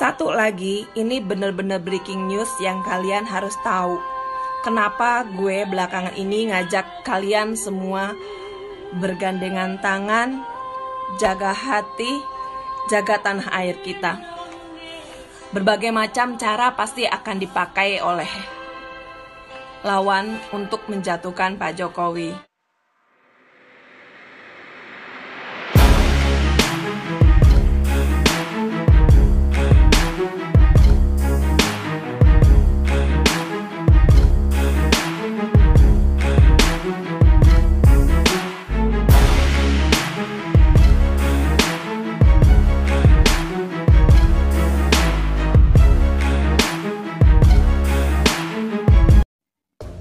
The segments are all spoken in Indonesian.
Satu lagi, ini bener-bener breaking news yang kalian harus tahu. Kenapa gue belakangan ini ngajak kalian semua bergandengan tangan, jaga hati, jaga tanah air kita. Berbagai macam cara pasti akan dipakai oleh lawan untuk menjatuhkan Pak Jokowi.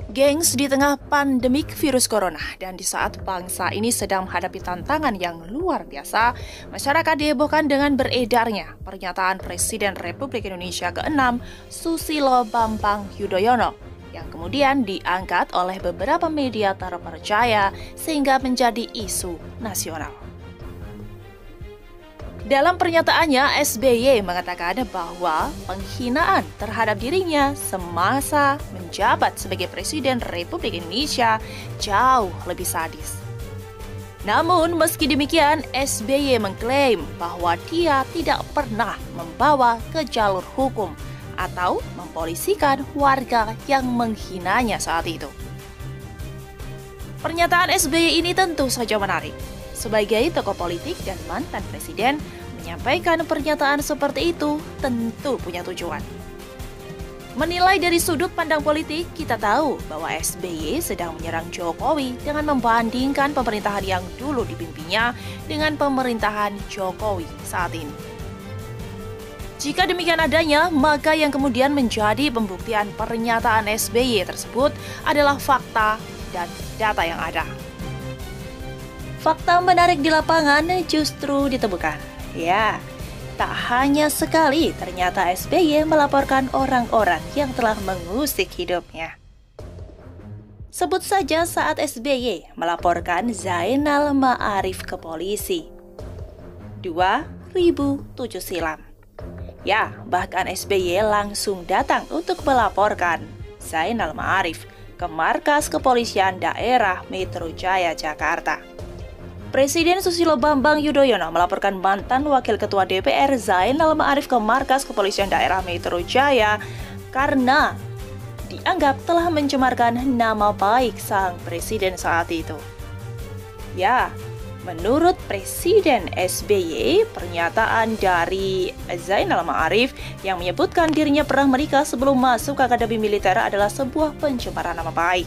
Gengs, di tengah pandemik virus corona dan di saat bangsa ini sedang menghadapi tantangan yang luar biasa, masyarakat dihebohkan dengan beredarnya pernyataan Presiden Republik Indonesia ke-6 Susilo Bambang Yudhoyono yang kemudian diangkat oleh beberapa media terpercaya sehingga menjadi isu nasional. Dalam pernyataannya, SBY mengatakan bahwa penghinaan terhadap dirinya semasa menjabat sebagai Presiden Republik Indonesia jauh lebih sadis. Namun, meski demikian, SBY mengklaim bahwa dia tidak pernah membawa ke jalur hukum atau mempolisikan warga yang menghinanya saat itu. Pernyataan SBY ini tentu saja menarik. Sebagai tokoh politik dan mantan presiden, menyampaikan pernyataan seperti itu tentu punya tujuan. Menilai dari sudut pandang politik, kita tahu bahwa SBY sedang menyerang Jokowi dengan membandingkan pemerintahan yang dulu dipimpinnya dengan pemerintahan Jokowi saat ini. Jika demikian adanya, maka yang kemudian menjadi pembuktian pernyataan SBY tersebut adalah fakta dan data yang ada. Fakta menarik di lapangan justru ditemukan. Ya, tak hanya sekali ternyata SBY melaporkan orang-orang yang telah mengusik hidupnya. Sebut saja saat SBY melaporkan Zainal Ma'arif ke polisi 2007 silam. Ya, bahkan SBY langsung datang untuk melaporkan Zainal Ma'arif ke markas kepolisian daerah Metro Jaya, Jakarta. Presiden Susilo Bambang Yudhoyono melaporkan mantan Wakil Ketua DPR Zainal Ma'arif ke markas kepolisian daerah Metro Jaya karena dianggap telah mencemarkan nama baik sang presiden saat itu. Ya, menurut Presiden SBY, pernyataan dari Zainal Ma'arif yang menyebutkan dirinya pernah menikah sebelum masuk ke Akademi Militer adalah sebuah pencemaran nama baik.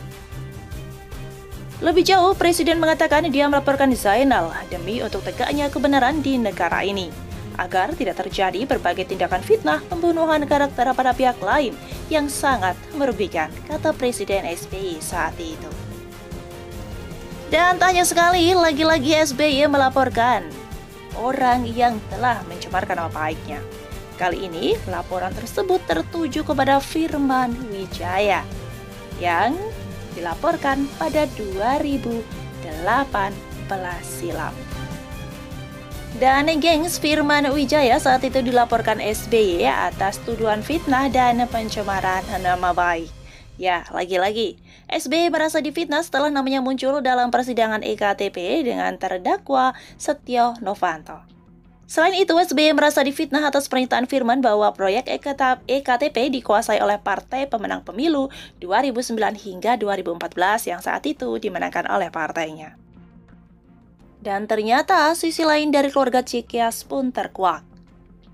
Lebih jauh, Presiden mengatakan dia melaporkan Zainal demi untuk tegaknya kebenaran di negara ini, agar tidak terjadi berbagai tindakan fitnah pembunuhan karakter pada pihak lain yang sangat merugikan, kata Presiden SBY saat itu. Dan tanya sekali, lagi-lagi SBY melaporkan orang yang telah mencemarkan nama baiknya. Kali ini, laporan tersebut tertuju kepada Firman Wijaya yang dilaporkan pada 2018 silam. Dan gengs, Firman Wijaya saat itu dilaporkan SBY atas tuduhan fitnah dan pencemaran nama baik. Ya, lagi-lagi, SBY merasa difitnah setelah namanya muncul dalam persidangan EKTP dengan terdakwa Setio Novanto. Selain itu, SBY merasa difitnah atas pernyataan Firman bahwa proyek EKTP dikuasai oleh partai pemenang pemilu 2009 hingga 2014 yang saat itu dimenangkan oleh partainya. Dan ternyata sisi lain dari keluarga Cikias pun terkuak.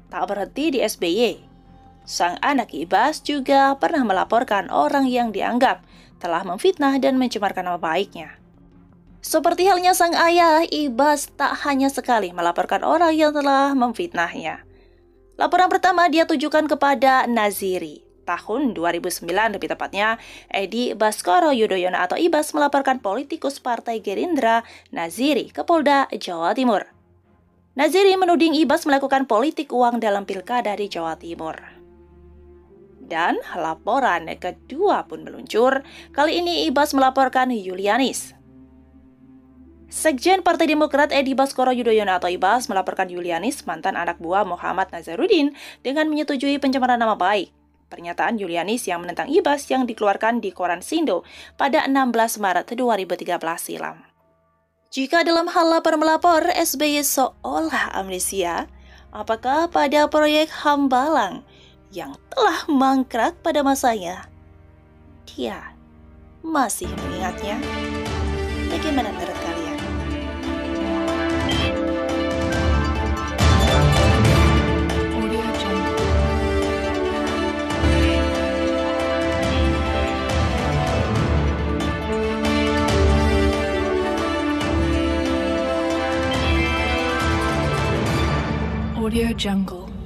Tak berhenti di SBY, sang anak Ibas juga pernah melaporkan orang yang dianggap telah memfitnah dan mencemarkan nama baiknya. Seperti halnya sang ayah, Ibas tak hanya sekali melaporkan orang yang telah memfitnahnya. Laporan pertama dia tujukan kepada Naziri. Tahun 2009 lebih tepatnya, Edi Baskoro Yudhoyono atau Ibas melaporkan politikus Partai Gerindra Naziri ke Polda Jawa Timur. Naziri menuding Ibas melakukan politik uang dalam pilkada di Jawa Timur. Dan laporan kedua pun meluncur. Kali ini Ibas melaporkan Yulianis. Sekjen Partai Demokrat Edi Baskoro Yudhoyono atau Ibas melaporkan Yulianis, mantan anak buah Muhammad Nazarudin, dengan menyetujui pencemaran nama baik. Pernyataan Yulianis yang menentang Ibas yang dikeluarkan di Koran Sindo pada 16 Maret 2013 silam. Jika dalam hal lapor melapor, SBY seolah amnesia, apakah pada proyek Hambalang yang telah mangkrak pada masanya, dia masih mengingatnya? Bagaimana menurut kalian? Audio Jungle.